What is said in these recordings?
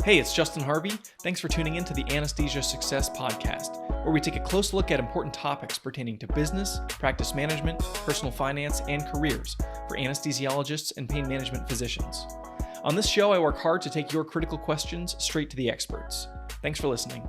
Hey, it's Justin Harvey. Thanks for tuning in to the Anesthesia Success Podcast, where we take a close look at important topics pertaining to business, practice management, personal finance, and careers for anesthesiologists and pain management physicians. On this show, I work hard to take your critical questions straight to the experts. Thanks for listening.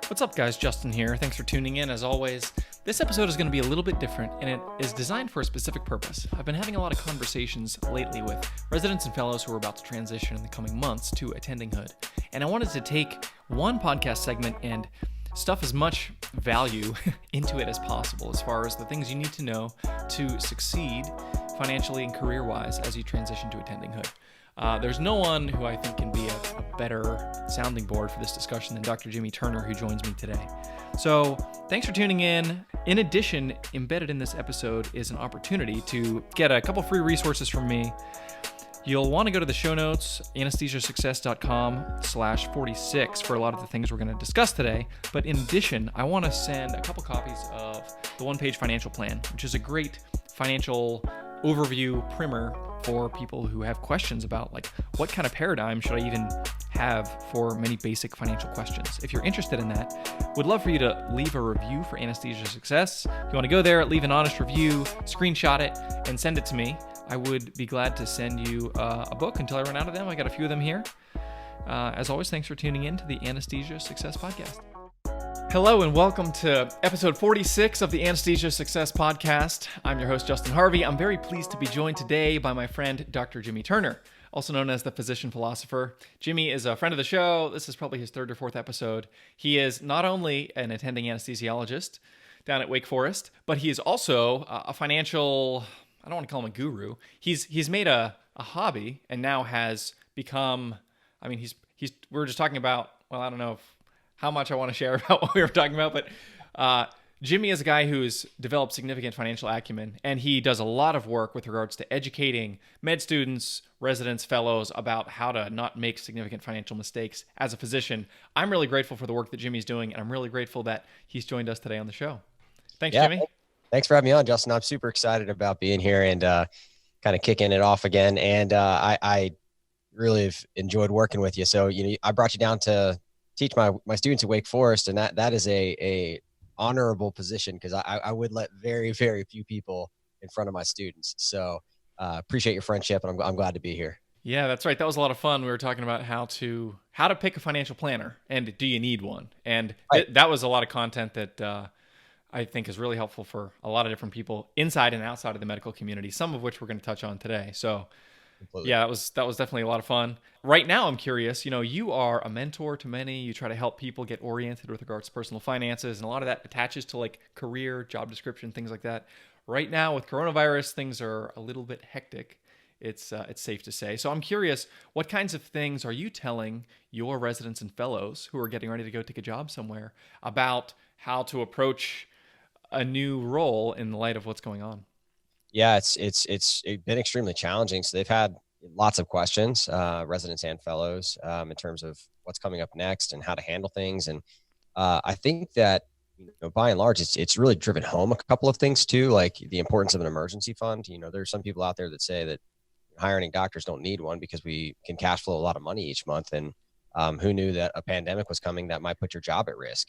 What's up, guys? Justin here. Thanks for tuning in. As always, this episode is going to be a little bit different, and it is designed for a specific purpose. I've been having a lot of conversations lately with residents and fellows who are about to transition in the coming months to Attendinghood, and I wanted to take one podcast segment and stuff as much value into it as possible as far as the things you need to know to succeed financially and career-wise as you transition to Attendinghood. There's no one who I think can be a better sounding board for this discussion than Dr. Jimmy Turner, who joins me today. So thanks for tuning in. In addition, embedded in this episode is an opportunity to get a couple free resources from me. You'll want to go to the show notes, anesthesiasuccess.com/46 for a lot of the things we're going to discuss today. But in addition, I want to send a couple copies of the one-page financial plan, which is a great financial overview primer for people who have questions about like what kind of paradigm should I even have for many basic financial questions. If you're interested in that, would love for you to leave a review for Anesthesia Success. If you want to go there, leave an honest review, screenshot it, and send it to me. I would be glad to send you a book until I run out of them. I got a few of them here. As always, thanks for tuning in to the Anesthesia Success Podcast. Hello and welcome to episode 46 of the Anesthesia Success Podcast. I'm your host, Justin Harvey. I'm very pleased to be joined today by my friend, Dr. Jimmy Turner, also known as the physician philosopher. Jimmy is a friend of the show. This is probably his third or fourth episode. He is not only an attending anesthesiologist down at Wake Forest, but he is also a financial, I don't want to call him a guru. He's made a hobby and now has become, we were just talking about, well, I don't know how much I want to share about what we were talking about, but Jimmy is a guy who's developed significant financial acumen, and he does a lot of work with regards to educating med students, residents, fellows about how to not make significant financial mistakes as a physician. I'm really grateful for the work that Jimmy's doing, and I'm really grateful that he's joined us today on the show. Thanks, Jimmy. Thanks for having me on, Justin. I'm super excited about being here and kind of kicking it off again. And I really have enjoyed working with you. So, I brought you down to teach my students at Wake Forest, and that is a honorable position because I would let very, very few people in front of my students. So appreciate your friendship, and I'm glad to be here. Yeah, that's right. That was a lot of fun. We were talking about how to pick a financial planner and do you need one? And that was a lot of content that I think is really helpful for a lot of different people inside and outside of the medical community, some of which we're going to touch on today. So completely. Yeah, that was definitely a lot of fun. Right now, I'm curious, you are a mentor to many. You try to help people get oriented with regards to personal finances, and a lot of that attaches to like career, job description, things like that. Right now with coronavirus, things are a little bit hectic. It's safe to say. So I'm curious, what kinds of things are you telling your residents and fellows who are getting ready to go take a job somewhere about how to approach a new role in the light of what's going on? Yeah, it's been extremely challenging. So they've had lots of questions, residents and fellows, in terms of what's coming up next and how to handle things. And I think that, by and large, it's really driven home a couple of things too, like the importance of an emergency fund. There's some people out there that say that hiring doctors don't need one because we can cash flow a lot of money each month. And who knew that a pandemic was coming that might put your job at risk?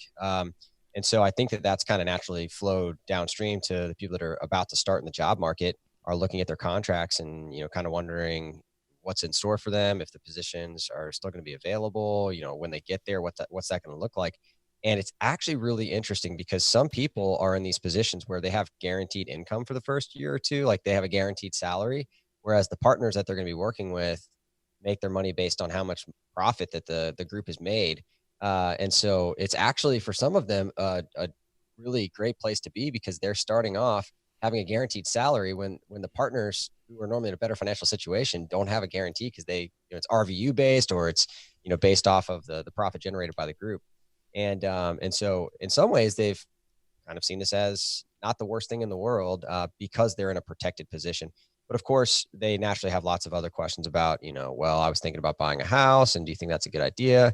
And so I think that that's kind of naturally flowed downstream to the people that are about to start in the job market, are looking at their contracts and, kind of wondering what's in store for them, if the positions are still going to be available, when they get there, what's that going to look like? And it's actually really interesting because some people are in these positions where they have guaranteed income for the first year or two, like they have a guaranteed salary, whereas the partners that they're going to be working with make their money based on how much profit that the group has made. And so it's actually, for some of them, a really great place to be because they're starting off having a guaranteed salary when the partners who are normally in a better financial situation don't have a guarantee because they, it's RVU based, or it's, based off of the profit generated by the group. And so in some ways they've kind of seen this as not the worst thing in the world because they're in a protected position. But of course, they naturally have lots of other questions about, well, I was thinking about buying a house, and do you think that's a good idea?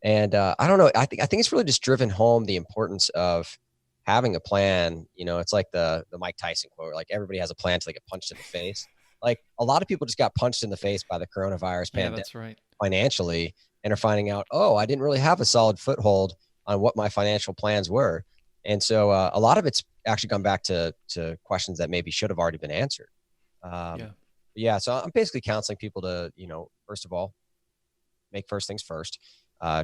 And I don't know. I think it's really just driven home the importance of having a plan. It's like the Mike Tyson quote, like everybody has a plan till they get punched in the face. Like a lot of people just got punched in the face by the coronavirus Yeah, pandemic that's right. financially and are finding out, oh, I didn't really have a solid foothold on what my financial plans were. And so a lot of it's actually gone back to questions that maybe should have already been answered. Yeah. Yeah. So I'm basically counseling people to, first of all, make first things first,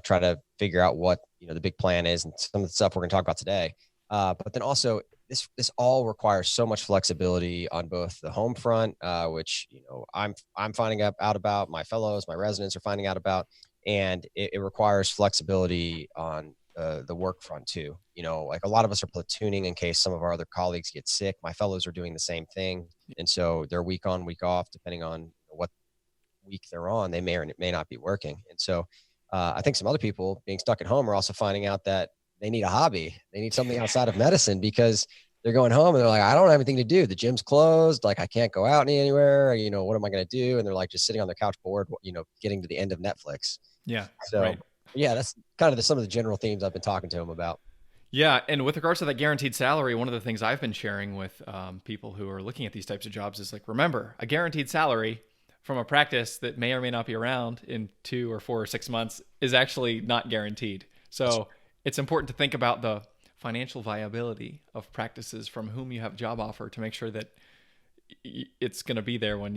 try to figure out what, the big plan is and some of the stuff we're going to talk about today. But then also this all requires so much flexibility on both the home front, which, I'm finding out about, my fellows, my residents are finding out about, and it requires flexibility on the work front too. Like a lot of us are platooning in case some of our other colleagues get sick. My fellows are doing the same thing. And so they're week on, week off, depending on what week they're on, they may or may not be working. And so I think some other people being stuck at home are also finding out that they need a hobby. They need something outside of medicine because they're going home and they're like, I don't have anything to do. The gym's closed. Like I can't go out anywhere. What am I going to do? And they're like just sitting on their couch bored, getting to the end of Netflix. Yeah. So Right. yeah, that's kind of some of the general themes I've been talking to them about. Yeah, and with regards to that guaranteed salary, one of the things I've been sharing with people who are looking at these types of jobs is like, remember, a guaranteed salary from a practice that may or may not be around in 2 or 4 or 6 months is actually not guaranteed. So it's important to think about the financial viability of practices from whom you have job offer to make sure that it's going to be there when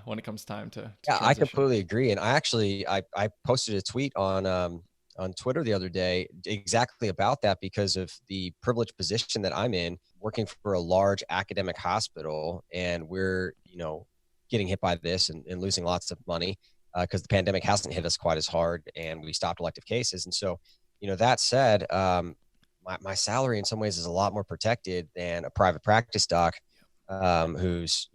when it comes time to Yeah, I transition. completely agree. And I posted a tweet on Twitter the other day exactly about that because of the privileged position that I'm in, working for a large academic hospital, and we're getting hit by this and losing lots of money because the pandemic hasn't hit us quite as hard, and we stopped elective cases. And so, that said, my salary in some ways is a lot more protected than a private practice doc who's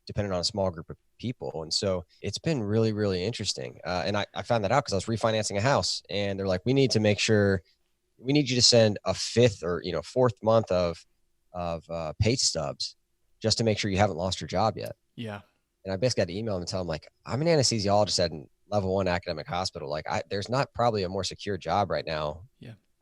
dependent on a small group of people. And so it's been really, really interesting. And I found that out because I was refinancing a house, and they're like, we need you to send a fifth or fourth month of pay stubs just to make sure you haven't lost your job yet. Yeah. And I basically had to email them and tell them, like, I'm an anesthesiologist at a level 1 academic hospital. Like there's not probably a more secure job right now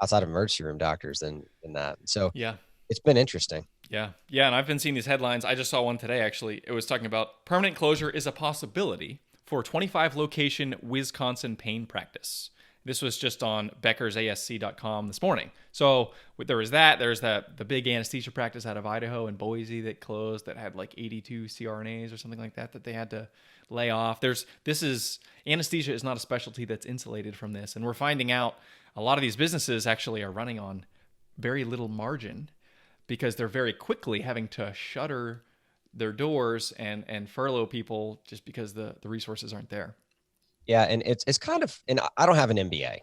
outside of emergency room doctors than that. So Yeah. it's been interesting. Yeah. Yeah. And I've been seeing these headlines. I just saw one today, actually. It was talking about permanent closure is a possibility for 25 location Wisconsin pain practice. This was just on beckersasc.com this morning. So there was that. There's the big anesthesia practice out of Idaho and Boise that closed that had like 82 CRNAs or something like that they had to lay off. Anesthesia is not a specialty that's insulated from this. And we're finding out a lot of these businesses actually are running on very little margin because they're very quickly having to shutter their doors and furlough people just because the resources aren't there. Yeah, and it's kind of, and I don't have an MBA,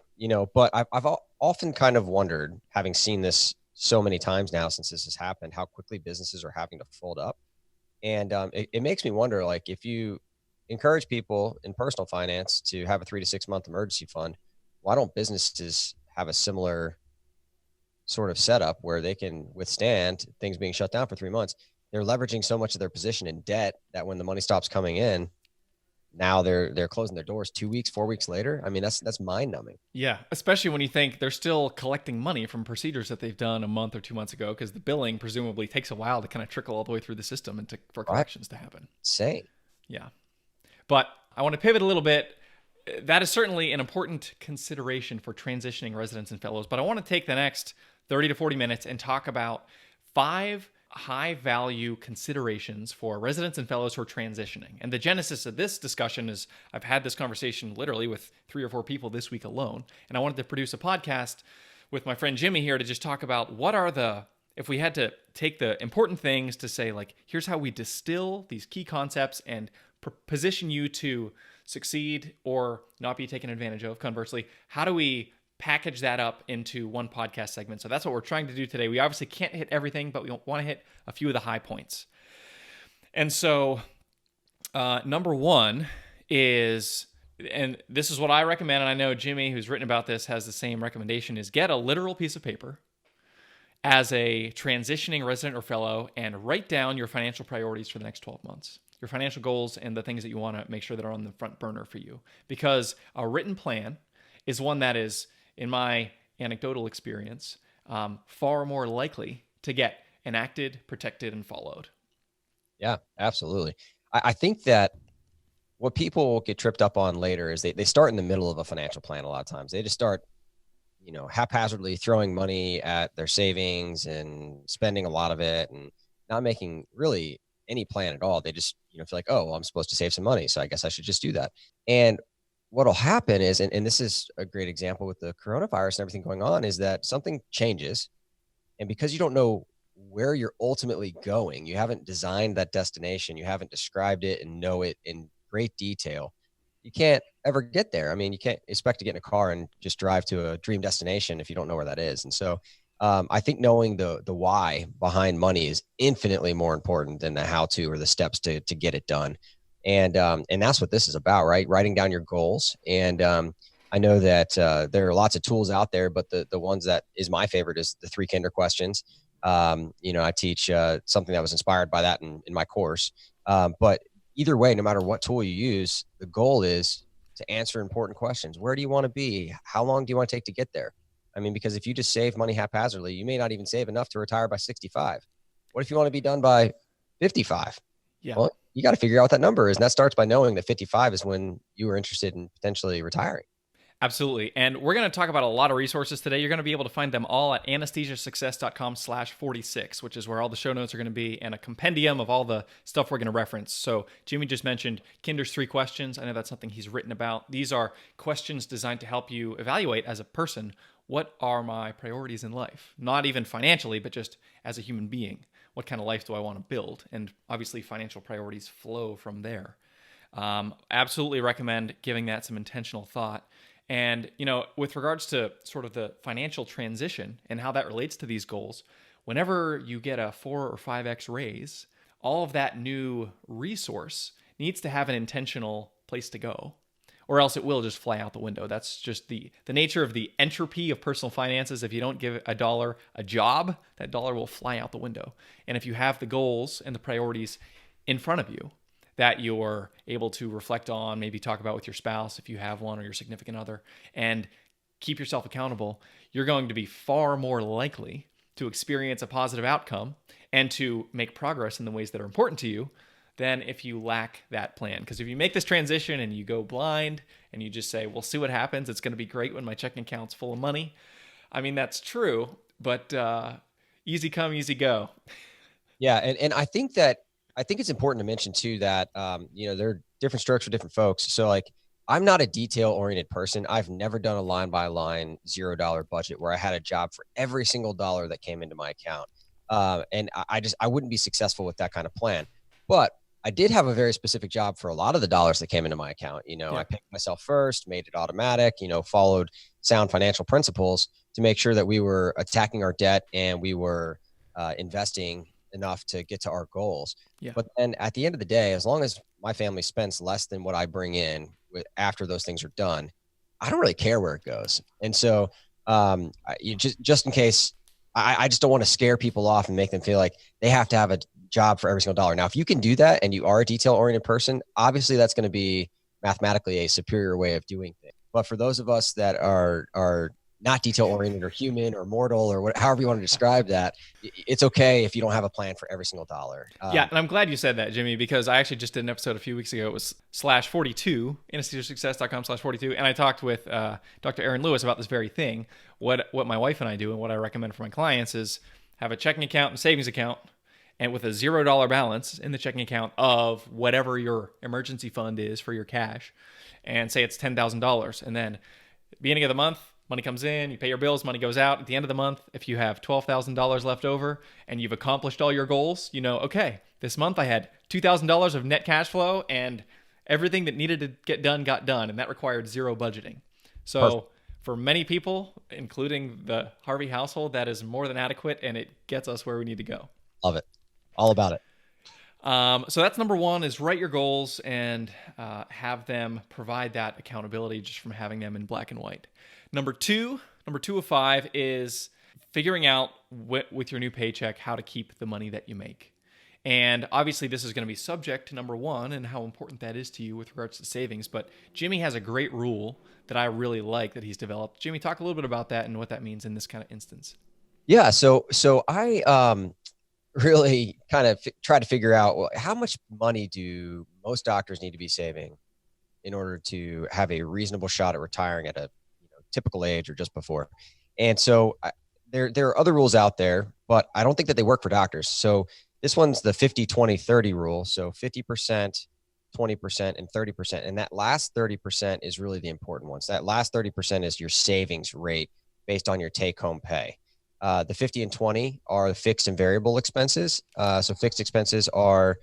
but I've often kind of wondered, having seen this so many times now since this has happened, how quickly businesses are having to fold up. And it makes me wonder, like, if you encourage people in personal finance to have a 3 to 6 month emergency fund, why don't businesses have a similar sort of setup where they can withstand things being shut down for 3 months? They're leveraging so much of their position in debt that when the money stops coming in, now they're closing their doors 2 weeks, 4 weeks later. I mean, that's mind numbing. Yeah, especially when you think they're still collecting money from procedures that they've done a month or 2 months ago, because the billing presumably takes a while to kind of trickle all the way through the system and for collections to happen. Insane. Yeah. But I want to pivot a little bit. That is certainly an important consideration for transitioning residents and fellows, but I want to take the next 30 to 40 minutes and talk about 5 high value considerations for residents and fellows who are transitioning. And the genesis of this discussion is I've had this conversation literally with 3 or 4 people this week alone. And I wanted to produce a podcast with my friend Jimmy here to just talk about if we had to take the important things to say, like, here's how we distill these key concepts and position you to succeed or not be taken advantage of. Conversely, how do we package that up into one podcast segment? So that's what we're trying to do today. We obviously can't hit everything, but we want to hit a few of the high points. And so number 1 is, and this is what I recommend, and I know Jimmy, who's written about this, has the same recommendation, is get a literal piece of paper as a transitioning resident or fellow and write down your financial priorities for the next 12 months, your financial goals and the things that you want to make sure that are on the front burner for you. Because a written plan is one that is, in my anecdotal experience, far more likely to get enacted, protected, and followed. Yeah, absolutely. I think that what people get tripped up on later is they start in the middle of a financial plan. A lot of times they just start, haphazardly throwing money at their savings and spending a lot of it and not making really any plan at all. They just, feel like, oh, well, I'm supposed to save some money, so I guess I should just do that. And what'll happen is, and this is a great example with the coronavirus and everything going on, is that something changes. And because you don't know where you're ultimately going, you haven't designed that destination, you haven't described it and know it in great detail, you can't ever get there. I mean, you can't expect to get in a car and just drive to a dream destination if you don't know where that is. And so I think knowing the why behind money is infinitely more important than the how to or the steps to get it done. And that's what this is about, right? Writing down your goals. And I know that there are lots of tools out there, but the ones that is my favorite is the 3 Kinder questions. I teach something that was inspired by that in my course. But either way, no matter what tool you use, the goal is to answer important questions. Where do you want to be? How long do you want to take to get there? I mean, because if you just save money haphazardly, you may not even save enough to retire by 65. What if you want to be done by 55? Yeah. Well, you got to figure out what that number is. And that starts by knowing that 55 is when you are interested in potentially retiring. Absolutely. And we're going to talk about a lot of resources today. You're going to be able to find them all at anesthesiasuccess.com/46, which is where all the show notes are going to be, and a compendium of all the stuff we're going to reference. So Jimmy just mentioned Kinder's 3 questions. I know that's something he's written about. These are questions designed to help you evaluate as a person, what are my priorities in life? Not even financially, but just as a human being. What kind of life do I want to build? And obviously financial priorities flow from there. Absolutely recommend giving that some intentional thought. And, with regards to sort of the financial transition and how that relates to these goals, whenever you get a 4 or 5x raise, all of that new resource needs to have an intentional place to go, or else it will just fly out the window. That's just the nature of the entropy of personal finances. If you don't give a dollar a job, that dollar will fly out the window. And if you have the goals and the priorities in front of you, that you're able to reflect on, maybe talk about with your spouse if you have one, or your significant other, and keep yourself accountable, you're going to be far more likely to experience a positive outcome and to make progress in the ways that are important to you than if you lack that plan. Because if you make this transition and you go blind and you just say, we'll see what happens, it's going to be great when my checking account's full of money. I mean, that's true, but easy come, easy go. Yeah. And I think it's important to mention too that, there are different strokes for different folks. So like, I'm not a detail oriented person. I've never done a line by line $0 budget where I had a job for every single dollar that came into my account. And I wouldn't be successful with that kind of plan, but I did have a very specific job for a lot of the dollars that came into my account. Yeah. I picked myself first, made it automatic, followed sound financial principles to make sure that we were attacking our debt and we were investing enough to get to our goals. Yeah. But then at the end of the day, as long as my family spends less than what I bring in after those things are done, I don't really care where it goes. And so just in case, I just don't want to scare people off and make them feel like they have to have a job for every single dollar. Now, if you can do that and you are a detail oriented person, obviously that's going to be mathematically a superior way of doing things. But for those of us that are not detail oriented or human or mortal or however you want to describe that, it's okay if you don't have a plan for every single dollar. Yeah. And I'm glad you said that, Jimmy, because I actually just did an episode a few weeks ago. It was /42, anesthesiasuccess.com/42. And I talked with Dr. Aaron Lewis about this very thing. What my wife and I do and what I recommend for my clients is have a checking account and savings account, and with a $0 balance in the checking account of whatever your emergency fund is for your cash, and say it's $10,000. And then beginning of the month, money comes in, you pay your bills, money goes out. At the end of the month, if you have $12,000 left over and you've accomplished all your goals, okay, this month I had $2,000 of net cash flow and everything that needed to get done got done, and that required zero budgeting. So perfect. For many people, including the Harvey household, that is more than adequate, and it gets us where we need to go. Love it. All about it. So that's number one, is write your goals and have them provide that accountability just from having them in black and white. Number two of 5 is figuring out with your new paycheck how to keep the money that you make. And obviously this is going to be subject to number 1 and how important that is to you with regards to savings. But Jimmy has a great rule that I really like that he's developed. Jimmy, talk a little bit about that and what that means in this kind of instance. Yeah. So I really kind of try to figure out, well, how much money do most doctors need to be saving in order to have a reasonable shot at retiring at a typical age or just before. And so there are other rules out there, but I don't think that they work for doctors. So this one's the 50-20-30 rule. So 50%, 20%, and 30%. And that last 30% is really the important one. So that last 30% is your savings rate based on your take-home pay. The 50 and 20 are fixed and variable expenses. So fixed expenses are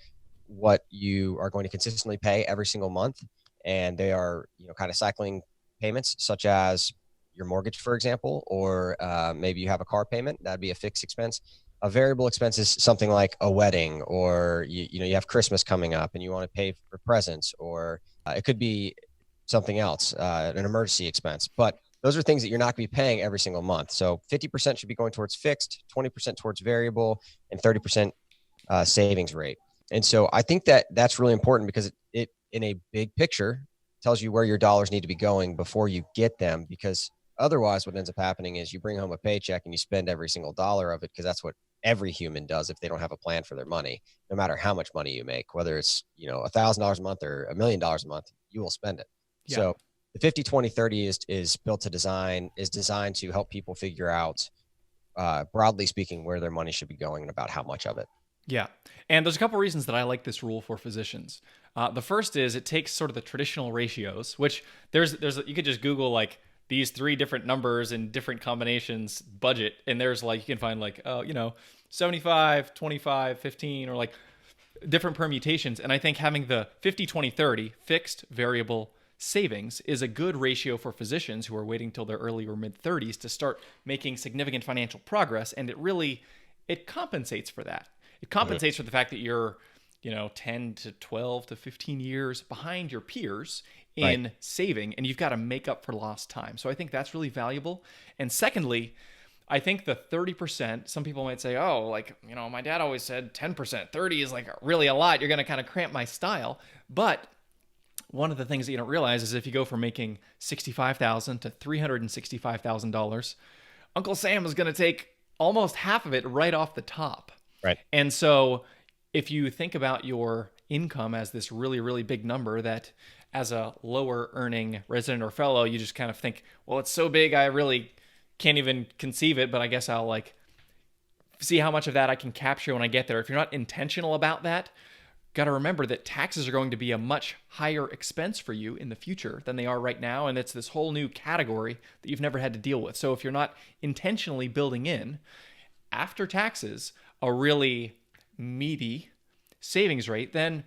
what you are going to consistently pay every single month. And they are, kind of cycling payments, such as your mortgage, for example, or maybe you have a car payment. That'd be a fixed expense. A variable expense is something like a wedding, or you have Christmas coming up and you want to pay for presents, or it could be something else, an emergency expense. But those are things that you're not going to be paying every single month. So 50% should be going towards fixed, 20% towards variable, and 30% savings rate. And so I think that that's really important, because it in a big picture tells you where your dollars need to be going before you get them, because otherwise what ends up happening is you bring home a paycheck and you spend every single dollar of it, because that's what every human does if they don't have a plan for their money. No matter how much money you make, whether it's $1,000 a month or $1 million a month, you will spend it. Yeah. So the 50-20-30 is built to designed to help people figure out, broadly speaking, where their money should be going and about how much of it. Yeah. And there's a couple reasons that I like this rule for physicians. The first is it takes sort of the traditional ratios, which there's you could just Google like these 3 different numbers in different combinations budget. And there's like, you can find like, 75, 25, 15, or like different permutations. And I think having the 50-20-30 fixed, variable, savings is a good ratio for physicians who are waiting till their early or mid 30s to start making significant financial progress. And it compensates for that. It compensates for the fact that you're, 10 to 12 to 15 years behind your peers in saving, and you've got to make up for lost time. So I think that's really valuable. And secondly, I think the 30%, some people might say, oh, my dad always said 10%, 30 is like really a lot. You're going to kind of cramp my style. But one of the things that you don't realize is if you go from making $65,000 to $365,000, Uncle Sam is going to take almost half of it right off the top. Right. And so if you think about your income as this really, really big number that as a lower earning resident or fellow, you just kind of think, well, it's so big, I really can't even conceive it, but I guess I'll see how much of that I can capture when I get there. If you're not intentional about that, got to remember that taxes are going to be a much higher expense for you in the future than they are right now. And it's this whole new category that you've never had to deal with. So if you're not intentionally building in after taxes a really meaty savings rate, then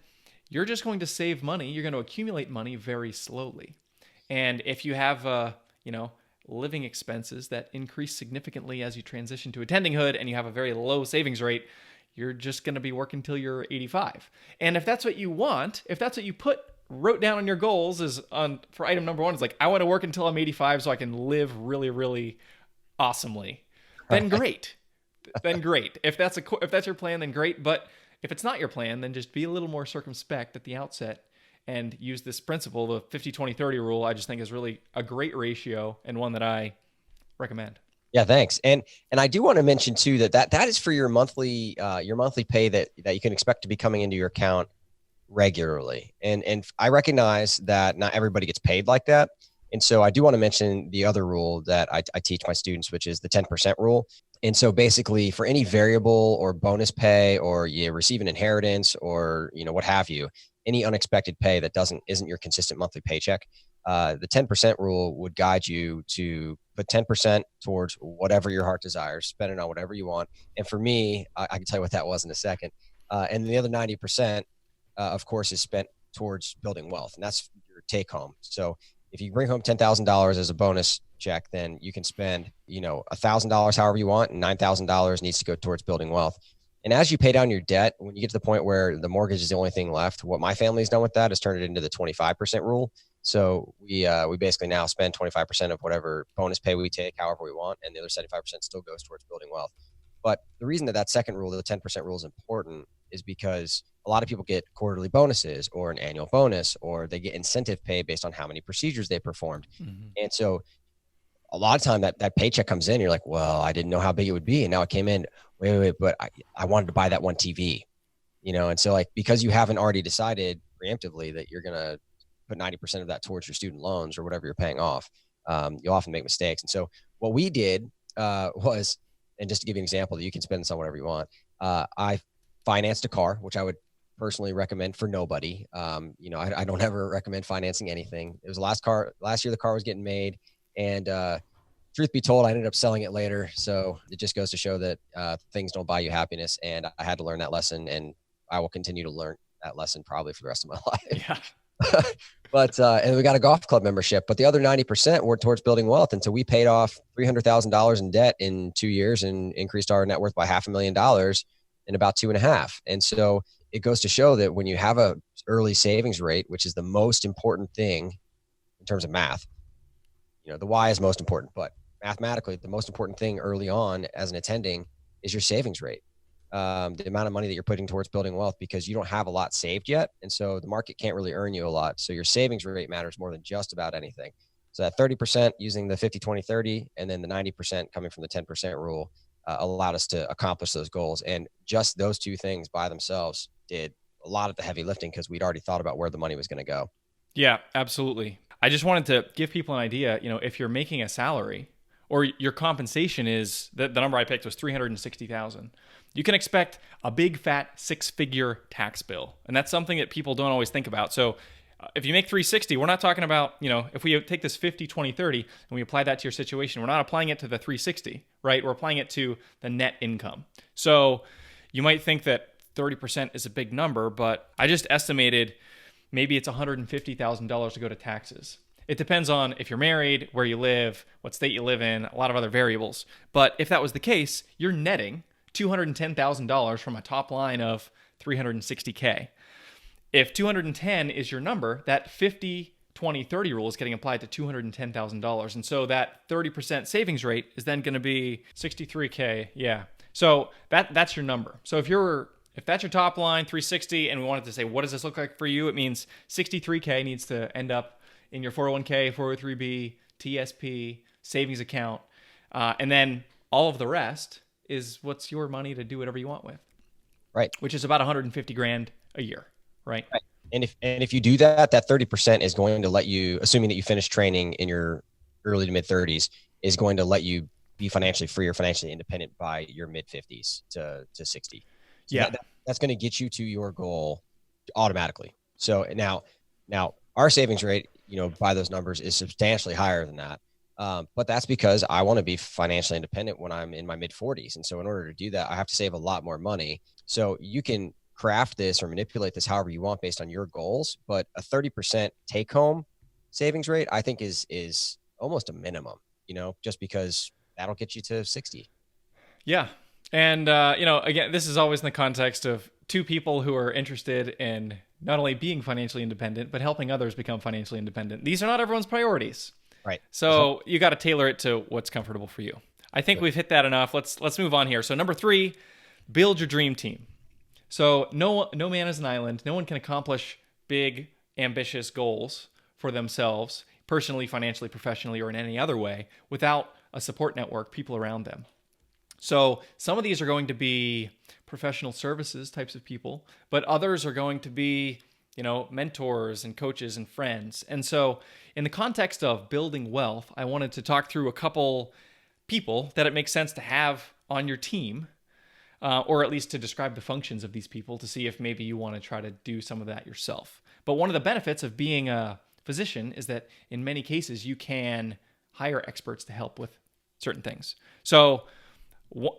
you're just going to save money. You're going to accumulate money very slowly. And if you have, living expenses that increase significantly as you transition to attendinghood and you have a very low savings rate, you're just going to be working till you're 85. And if that's what you want, if that's what you wrote down on your goals for item number 1, is like, I want to work until I'm 85 so I can live really, really awesomely, then great. Then great. If that's your plan, then great. But if it's not your plan, then just be a little more circumspect at the outset and use this principle, the 50-20-30 rule. I just think is really a great ratio and one that I recommend. Yeah, thanks. And I do want to mention too that is for your monthly pay that you can expect to be coming into your account regularly. And I recognize that not everybody gets paid like that. And so I do want to mention the other rule that I teach my students, which is the 10% rule. And so basically for any variable or bonus pay, or you receive an inheritance, or, what have you, any unexpected pay that isn't your consistent monthly paycheck, the 10% rule would guide you to put 10% towards whatever your heart desires, spend it on whatever you want. And for me, I can tell you what that was in a second. And the other 90%, of course, is spent towards building wealth, and that's your take home. So if you bring home $10,000 as a bonus check, then you can spend, $1,000 however you want, and $9,000 needs to go towards building wealth. And as you pay down your debt, when you get to the point where the mortgage is the only thing left, what my family's done with that is turned it into the 25% rule. So we basically now spend 25% of whatever bonus pay we take, however we want, and the other 75% still goes towards building wealth. But the reason that second rule, the 10% rule, is important is because a lot of people get quarterly bonuses or an annual bonus, or they get incentive pay based on how many procedures they performed. Mm-hmm. And so a lot of time that paycheck comes in, you're like, well, I didn't know how big it would be. And now it came in, wait, but I wanted to buy that one TV. And so like, because you haven't already decided preemptively that you're going to put 90% of that towards your student loans or whatever you're paying off, you'll often make mistakes. And so what we did was, and just to give you an example that you can spend this on whatever you want, I financed a car, which I would personally recommend for nobody. I don't ever recommend financing anything. It was last year the car was getting made, and truth be told, I ended up selling it later. So it just goes to show that things don't buy you happiness, and I had to learn that lesson, and I will continue to learn that lesson probably for the rest of my life. Yeah. But and we got a golf club membership, but the other 90% were towards building wealth. And so we paid off $300,000 in debt in 2 years and increased our net worth by $500,000 in about 2.5. And so it goes to show that when you have a early savings rate, which is the most important thing in terms of math, the why is most important, but mathematically, the most important thing early on as an attending is your savings rate. The amount of money that you're putting towards building wealth, because you don't have a lot saved yet. And so the market can't really earn you a lot. So your savings rate matters more than just about anything. So that 30% using the 50, 20, 30, and then the 90% coming from the 10% rule allowed us to accomplish those goals. And just those two things by themselves did a lot of the heavy lifting because we'd already thought about where the money was going to go. Yeah, absolutely. I just wanted to give people an idea, if you're making a salary or your compensation is, the number I picked was $360,000. You can expect a big fat 6-figure tax bill. And that's something that people don't always think about. So if you make 360, we're not talking about, if we take this 50, 20, 30 and we apply that to your situation, we're not applying it to the 360, right? We're applying it to the net income. So you might think that 30% is a big number, but I just estimated maybe it's $150,000 to go to taxes. It depends on if you're married, where you live, what state you live in, a lot of other variables. But if that was the case, you're netting $210,000 from a top line of $360K. If 210 is your number, that 50, 20, 30 rule is getting applied to $210,000. And so that 30% savings rate is then going to be $63K. Yeah. So that's your number. So if that's your top line, 360, and we wanted to say, what does this look like for you? It means 63K needs to end up in your 401k, 403b, TSP, savings account. And then all of the rest is what's your money to do whatever you want with. Right. Which is about 150 grand a year. Right. And if you do that 30% is going to let you, assuming that you finish training in your early to mid 30s, is going to let you be financially free or financially independent by your mid 50s to 60. So yeah. That's going to get you to your goal automatically. So now our savings rate, by those numbers is substantially higher than that. But that's because I want to be financially independent when I'm in my mid 40s. And so in order to do that, I have to save a lot more money. So you can craft this or manipulate this however you want based on your goals. But a 30% take home savings rate, I think is almost a minimum, just because that'll get you to 60. Yeah. And, again, this is always in the context of two people who are interested in not only being financially independent, but helping others become financially independent. These are not everyone's priorities. Right. So you got to tailor it to what's comfortable for you. I think we've hit that enough. Let's move on here. So number 3, build your dream team. So no man is an island. No one can accomplish big, ambitious goals for themselves, personally, financially, professionally, or in any other way, without a support network, people around them. So some of these are going to be professional services types of people, but others are going to be, mentors and coaches and friends. And so in the context of building wealth, I wanted to talk through a couple people that it makes sense to have on your team, or at least to describe the functions of these people to see if maybe you want to try to do some of that yourself. But one of the benefits of being a physician is that in many cases you can hire experts to help with certain things. So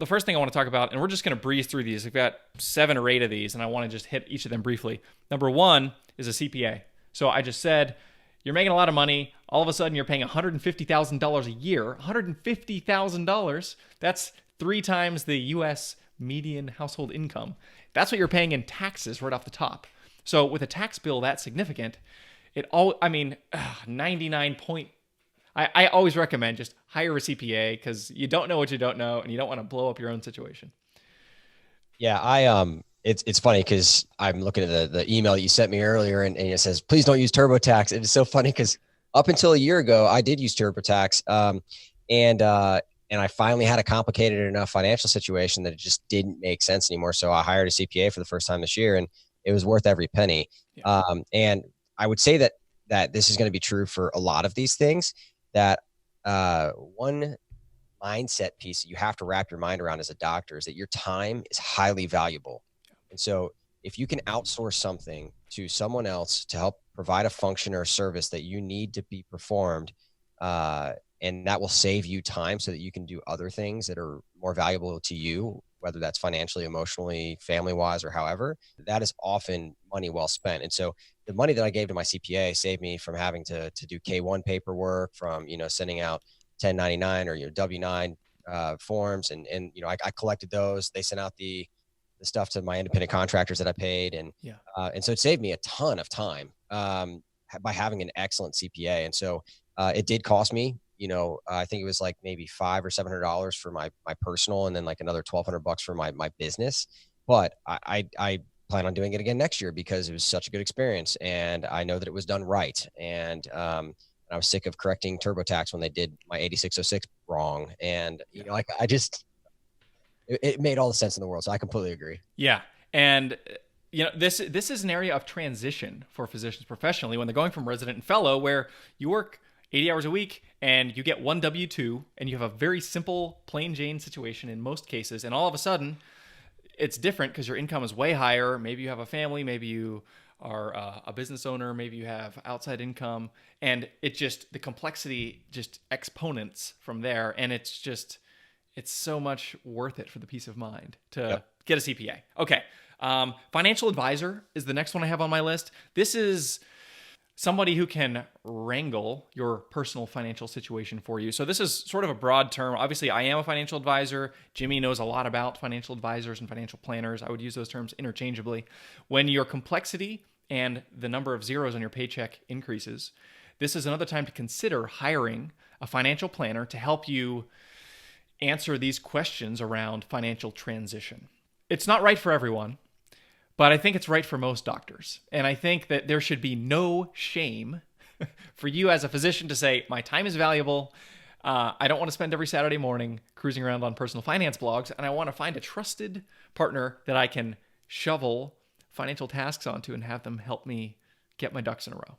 the first thing I want to talk about, and we're just going to breeze through these. We've got 7 or 8 of these, and I want to just hit each of them briefly. Number 1 is a CPA. So I just said, you're making a lot of money. All of a sudden, you're paying $150,000 a year. $150,000. That's 3 times the U.S. median household income. That's what you're paying in taxes right off the top. So with a tax bill that significant, 99 point. I always recommend just hire a CPA because you don't know what you don't know, and you don't want to blow up your own situation. Yeah, it's funny because I'm looking at the email that you sent me earlier, and it says, please don't use TurboTax. It's so funny because up until a year ago, I did use TurboTax. And And I finally had a complicated enough financial situation that it just didn't make sense anymore. So I hired a CPA for the first time this year, and it was worth every penny. Yeah. And I would say that this is going to be true for a lot of these things, that one mindset piece that you have to wrap your mind around as a doctor is that your time is highly valuable. And so if you can outsource something to someone else to help provide a function or a service that you need to be performed, and that will save you time so that you can do other things that are more valuable to you, whether that's financially, emotionally, family-wise, or however, that is often money well spent. And so the money that I gave to my CPA saved me from having to do K-1 paperwork, from, sending out 1099 or W-9 forms. And I collected those. They sent out the stuff to my independent contractors that I paid. And so it saved me a ton of time by having an excellent CPA. And so it did cost me, I think it was like maybe $500 or $700 for my personal, and then like another $1,200 for my business. But I plan on doing it again next year because it was such a good experience, and I know that it was done right. And I was sick of correcting TurboTax when they did my 8606 wrong. And, it made all the sense in the world. So I completely agree. Yeah. And, this is an area of transition for physicians professionally when they're going from resident and fellow, where you work 80 hours a week and you get one W-2 and you have a very simple, plain Jane situation in most cases. And all of a sudden it's different because your income is way higher. Maybe you have a family, maybe you are a business owner, maybe you have outside income, and the complexity just exponents from there. And it's so much worth it for the peace of mind to get a CPA. Okay. Financial advisor is the next one I have on my list. This is somebody who can wrangle your personal financial situation for you. So this is sort of a broad term. Obviously, I am a financial advisor. Jimmy knows a lot about financial advisors and financial planners. I would use those terms interchangeably. When your complexity and the number of zeros on your paycheck increases, this is another time to consider hiring a financial planner to help you answer these questions around financial transition. It's not right for everyone, but I think it's right for most doctors. And I think that there should be no shame for you as a physician to say, my time is valuable. I don't want to spend every Saturday morning cruising around on personal finance blogs, and I want to find a trusted partner that I can shovel financial tasks onto and have them help me get my ducks in a row.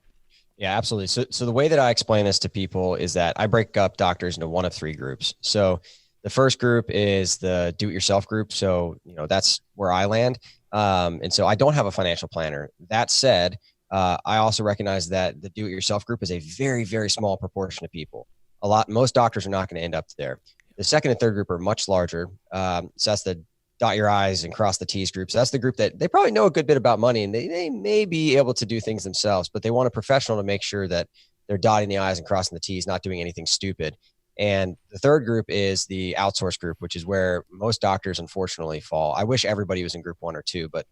Yeah, absolutely. So the way that I explain this to people is that I break up doctors into one of three groups. So the first group is the do-it-yourself group. So, that's where I land. And so I don't have a financial planner. That said, I also recognize that the do-it-yourself group is a very, very small proportion of people. Most doctors are not going to end up there. The second and third group are much larger. So that's the dot your I's and cross the T's group. So that's the group that they probably know a good bit about money, and they may be able to do things themselves, but they want a professional to make sure that they're dotting the I's and crossing the T's, not doing anything stupid. And the third group is the outsource group, which is where most doctors unfortunately fall. I wish everybody was in group 1 or 2, but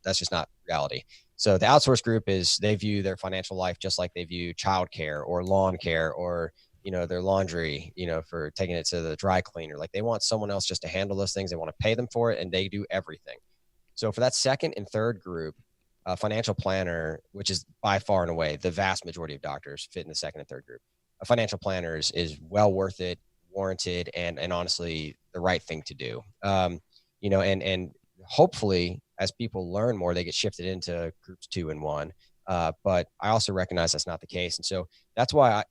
that's just not reality. So the outsource group they view their financial life just like they view childcare or lawn care or, their laundry, for taking it to the dry cleaner. Like, they want someone else just to handle those things. They want to pay them for it, and they do everything. So for that second and third group, a financial planner, which is by far and away the vast majority of doctors fit in the second and third group. A financial planner is well worth it, warranted, and honestly the right thing to do. And hopefully as people learn more, they get shifted into groups 2 and 1. But I also recognize that's not the case. And so that's why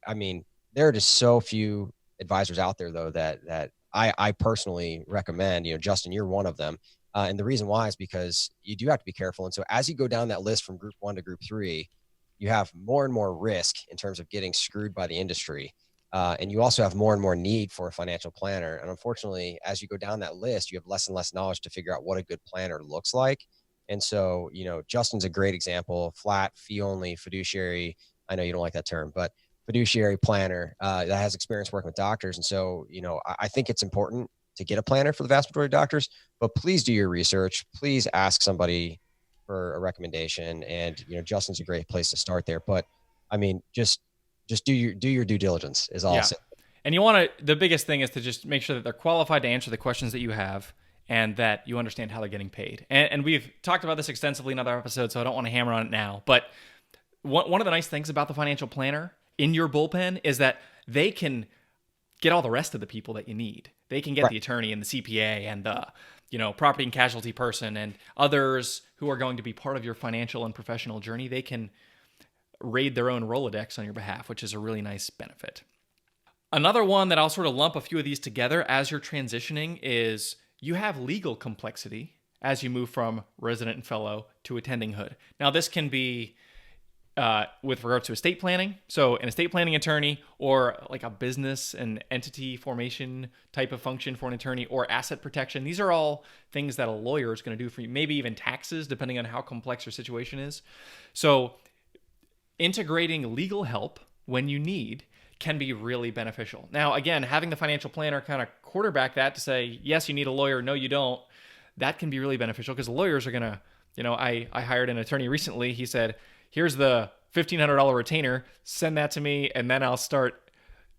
there are just so few advisors out there though, that I personally recommend. Justin, you're one of them. And the reason why is because you do have to be careful. And so as you go down that list from group 1 to group 3, you have more and more risk in terms of getting screwed by the industry. And you also have more and more need for a financial planner. And unfortunately, as you go down that list, you have less and less knowledge to figure out what a good planner looks like. And so, Justin's a great example, flat fee only fiduciary. I know you don't like that term, but fiduciary planner that has experience working with doctors. And so, I think it's important to get a planner for the vast majority of doctors, but please do your research. Please ask somebody for a recommendation. And, Justin's a great place to start there. But just do your due diligence is all. Yeah. And the biggest thing is to just make sure that they're qualified to answer the questions that you have and that you understand how they're getting paid. And we've talked about this extensively in other episodes, so I don't want to hammer on it now. But one of the nice things about the financial planner in your bullpen is that they can get all the rest of the people that you need. They can get Right. the attorney and the CPA and the, property and casualty person and others who are going to be part of your financial and professional journey. They can raid their own Rolodex on your behalf, which is a really nice benefit. Another one that I'll sort of lump a few of these together as you're transitioning is you have legal complexity as you move from resident and fellow to attendinghood. Now, this can be with regards to estate planning. So an estate planning attorney, or like a business and entity formation type of function for an attorney, or asset protection. These are all things that a lawyer is going to do for you, maybe even taxes, depending on how complex your situation is. So integrating legal help when you need can be really beneficial. Now, again, having the financial planner kind of quarterback that to say, yes, you need a lawyer, no, you don't, that can be really beneficial, because lawyers are going to, I hired an attorney recently. He said, here's the $1,500 retainer, send that to me, and then I'll start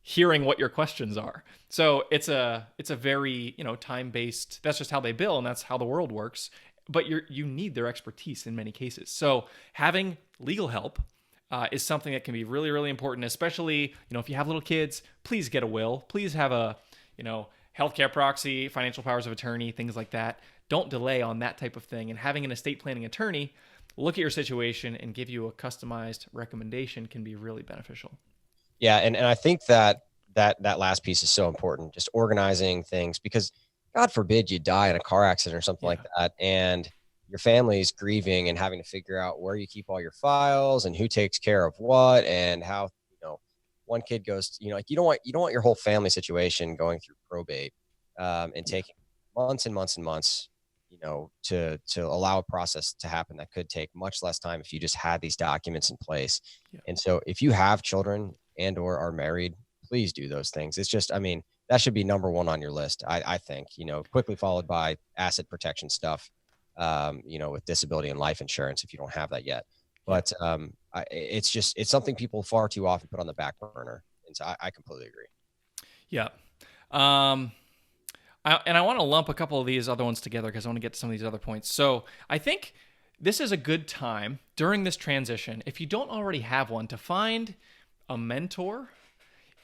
hearing what your questions are. So it's a very, time-based, that's just how they bill, and that's how the world works. But you need their expertise in many cases. So having legal help is something that can be really, really important, especially, if you have little kids, please get a will. Please have a, healthcare proxy, financial powers of attorney, things like that. Don't delay on that type of thing. And having an estate planning attorney look at your situation and give you a customized recommendation can be really beneficial. Yeah. And I think that last piece is so important, just organizing things, because God forbid you die in a car accident or something like that, and your family's grieving and having to figure out where you keep all your files and who takes care of what, and how, one kid goes, like you don't want your whole family situation going through probate and taking months and months and months, to allow a process to happen that could take much less time if you just had these documents in place. Yeah. And so if you have children and or are married, please do those things. It's just, that should be number one on your list. I think, quickly followed by asset protection stuff, with disability and life insurance, if you don't have that yet. But it's something people far too often put on the back burner. And so I completely agree. Yeah. I want to lump a couple of these other ones together because I want to get to some of these other points. So I think this is a good time during this transition, if you don't already have one, to find a mentor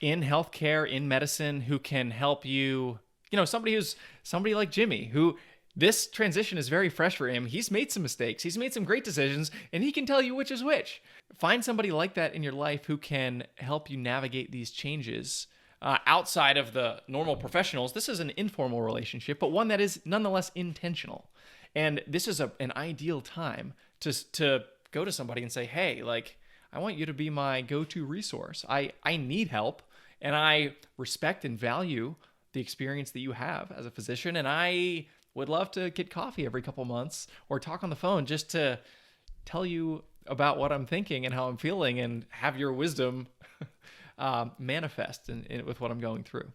in healthcare, in medicine, who can help you, somebody like Jimmy, who this transition is very fresh for him. He's made some mistakes. He's made some great decisions, and he can tell you which is which. Find somebody like that in your life who can help you navigate these changes. Outside of the normal professionals, this is an informal relationship, but one that is nonetheless intentional. And this is an ideal time to go to somebody and say, hey, I want you to be my go-to resource. I need help, and I respect and value the experience that you have as a physician, and I would love to get coffee every couple months or talk on the phone just to tell you about what I'm thinking and how I'm feeling, and have your wisdom manifest with what I'm going through.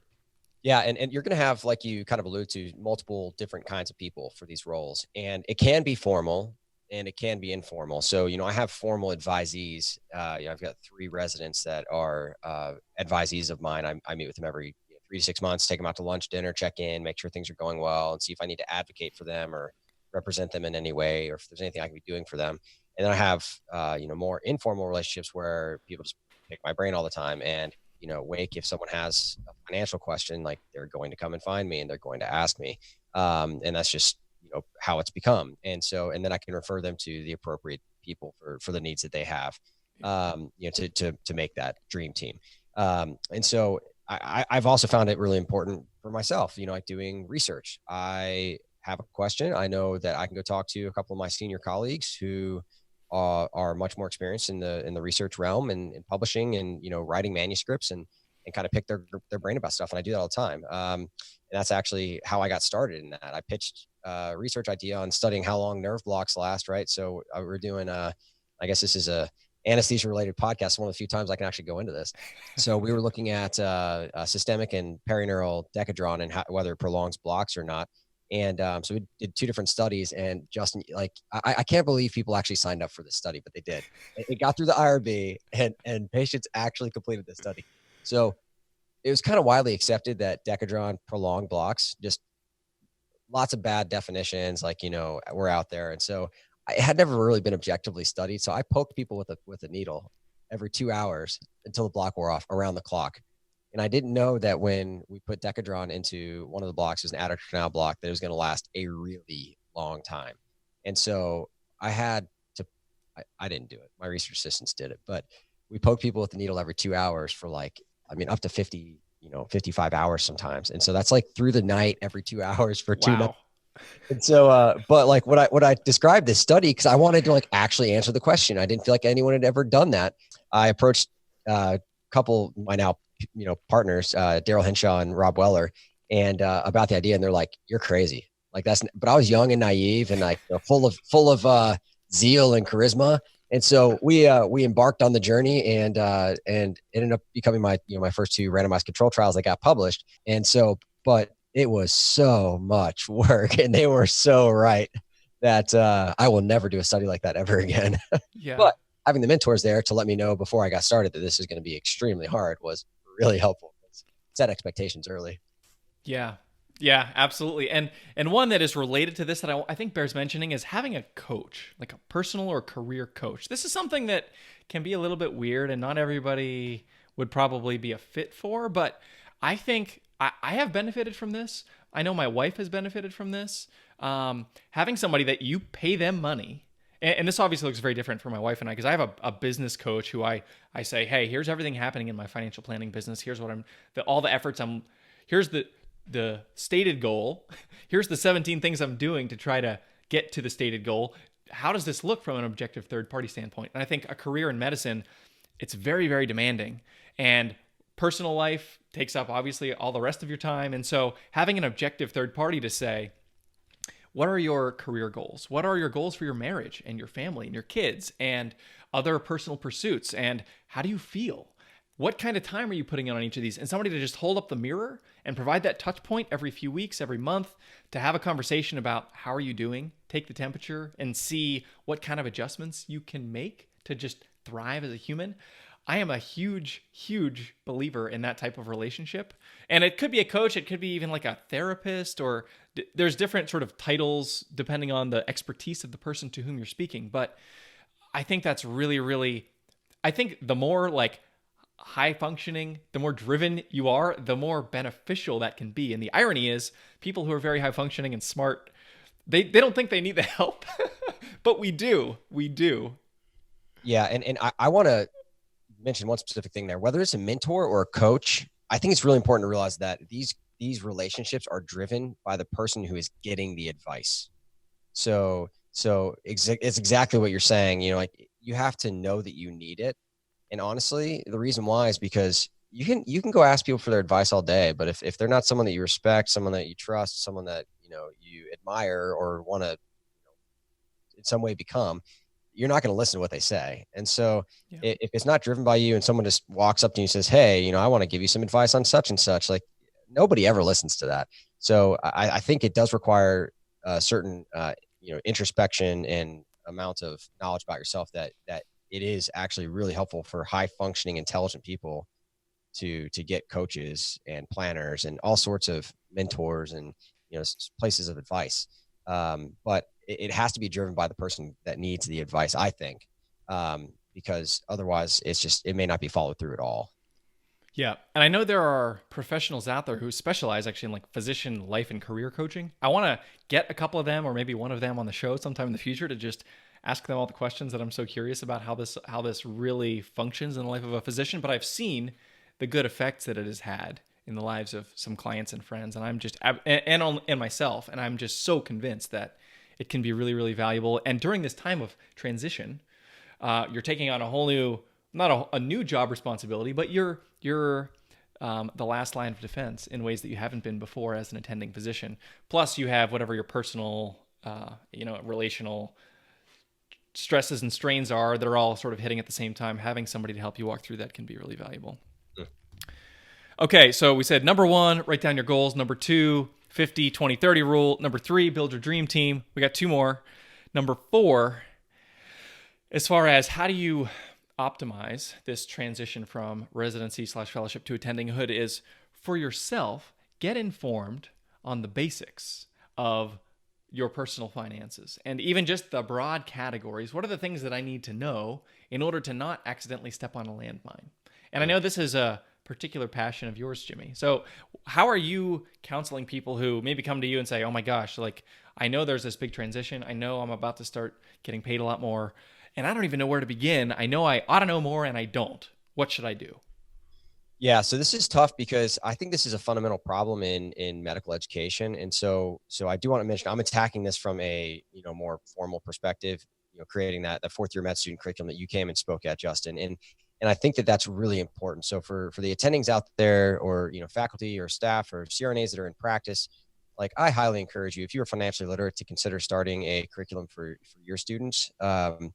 Yeah. And you're going to have, like you kind of allude to, multiple different kinds of people for these roles, and it can be formal and it can be informal. So, I have formal advisees. I've got 3 residents that are advisees of mine. I meet with them every 3 to 6 months, take them out to lunch, dinner, check in, make sure things are going well, and see if I need to advocate for them or represent them in any way, or if there's anything I can be doing for them. And then I have, more informal relationships where people just pick my brain all the time. And, if someone has a financial question, like, they're going to come and find me and they're going to ask me. And that's just, how it's become. And so, and then I can refer them to the appropriate people for the needs that they have, to make that dream team. And so I've also found it really important for myself, like doing research. I have a question. I know that I can go talk to a couple of my senior colleagues who are much more experienced in the research realm and in publishing and, writing manuscripts and kind of pick their brain about stuff. And I do that all the time. And that's actually how I got started in that. I pitched a research idea on studying how long nerve blocks last. Right. So we're doing, I guess this is a anesthesia related podcast. One of the few times I can actually go into this. So we were looking at systemic and perineural decadron and whether it prolongs blocks or not. And so we did 2 different studies, and Justin, I can't believe people actually signed up for this study, but they did. It got through the IRB, and patients actually completed this study. So it was kind of widely accepted that decadron prolonged blocks, just lots of bad definitions, were out there. And so it had never really been objectively studied. So I poked people with a needle every 2 hours until the block wore off, around the clock. And I didn't know that when we put Decadron into one of the blocks, it was an adductor canal block, that it was going to last a really long time. And so I had to, I didn't do it. My research assistants did it, but we poke people with the needle every 2 hours for like, I mean, up to 50, 55 hours sometimes. And so that's like through the night, every 2 hours for 2 nights. Wow. And so, but like what I described this study, because I wanted to like actually answer the question. I didn't feel like anyone had ever done that. I approached a couple of my now, partners, Daryl Henshaw and Rob Weller, and about the idea. And they're like, "You're crazy." Like but I was young and naive and like full of zeal and charisma. And so we embarked on the journey, and it ended up becoming my first two randomized control trials that got published. And so, but it was so much work, and they were so right that I will never do a study like that ever again. Yeah. But having the mentors there to let me know before I got started that this is going to be extremely hard was really helpful. Set expectations early. Yeah. Yeah, absolutely. And one that is related to this that I think bears mentioning is having a coach, like a personal or career coach. This is something that can be a little bit weird and not everybody would probably be a fit for, but I think I have benefited from this. I know my wife has benefited from this. Having somebody that you pay them money, and this obviously looks very different for my wife and I, because I have a business coach who I say, hey, here's everything happening in my financial planning business. Here's what all the efforts here's the stated goal. Here's the 17 things I'm doing to try to get to the stated goal. How does this look from an objective third-party standpoint? And I think a career in medicine, it's very, very demanding. And personal life takes up obviously all the rest of your time. And so having an objective third party to say, what are your career goals? What are your goals for your marriage and your family and your kids and other personal pursuits? And how do you feel? What kind of time are you putting in on each of these? And somebody to just hold up the mirror and provide that touch point every few weeks, every month, to have a conversation about how are you doing, take the temperature, and see what kind of adjustments you can make to just thrive as a human. I am a huge, huge believer in that type of relationship. And it could be a coach, it could be even like a therapist, or there's different sort of titles depending on the expertise of the person to whom you're speaking. But I think that's really, really, I think the more like high functioning, the more driven you are, the more beneficial that can be. And the irony is people who are very high functioning and smart, they don't think they need the help, but we do. Yeah. And I want to mention one specific thing there, whether it's a mentor or a coach. I think it's really important to realize that these relationships are driven by the person who is getting the advice. So it's exactly what you're saying. Like you have to know that you need it. And honestly, the reason why is because you can go ask people for their advice all day, but if they're not someone that you respect, someone that you trust, someone that you admire or want to in some way become, you're not going to listen to what they say. And so if it's not driven by you and someone just walks up to you and says, hey, I want to give you some advice on such and such, like nobody ever listens to that. So I think it does require a certain, introspection and amount of knowledge about yourself that it is actually really helpful for high functioning, intelligent people to get coaches and planners and all sorts of mentors and, places of advice. But it has to be driven by the person that needs the advice, I think, because otherwise it may not be followed through at all. Yeah. And I know there are professionals out there who specialize actually in like physician life and career coaching. I want to get a couple of them or maybe one of them on the show sometime in the future to just ask them all the questions that I'm so curious about how this really functions in the life of a physician. But I've seen the good effects that it has had in the lives of some clients and friends, and I'm just and myself, and I'm just so convinced that it can be really, really valuable. And during this time of transition, you're taking on a whole new, not a new job responsibility, but you're the last line of defense in ways that you haven't been before as an attending physician. Plus, you have whatever your personal, relational stresses and strains are that are all sort of hitting at the same time. Having somebody to help you walk through that can be really valuable. Okay, so we said number 1, write down your goals. Number 2, 50, 20, 30 rule. Number 3, build your dream team. We got 2 more. Number 4, as far as how do you optimize this transition from residency/fellowship to attendinghood, is for yourself, get informed on the basics of your personal finances and even just the broad categories. What are the things that I need to know in order to not accidentally step on a landmine? And I know this is particular passion of yours, Jimmy. So how are you counseling people who maybe come to you and say, oh my gosh, like I know there's this big transition. I know I'm about to start getting paid a lot more and I don't even know where to begin. I know I ought to know more and I don't. What should I do? Yeah, so this is tough because I think this is a fundamental problem in medical education, and so I do want to mention I'm attacking this from a more formal perspective, creating that fourth year med student curriculum that you came and spoke at, Justin, and I think that that's really important. So for the attendings out there, or faculty or staff or CRNAs that are in practice, like I highly encourage you, if you are financially literate, to consider starting a curriculum for your students, and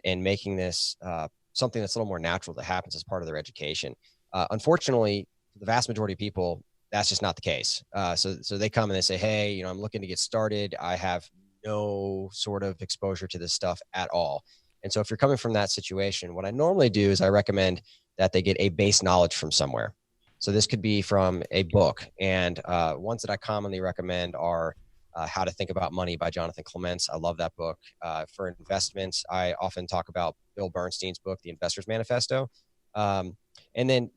making this something that's a little more natural that happens as part of their education. Unfortunately, for the vast majority of people, that's just not the case. So they come and they say, hey, I'm looking to get started. I have no sort of exposure to this stuff at all. And so if you're coming from that situation, what I normally do is I recommend that they get a base knowledge from somewhere. So this could be from a book. And ones that I commonly recommend are How to Think About Money by Jonathan Clements. I love that book. For investments, I often talk about Bill Bernstein's book, The Investor's Manifesto. And then,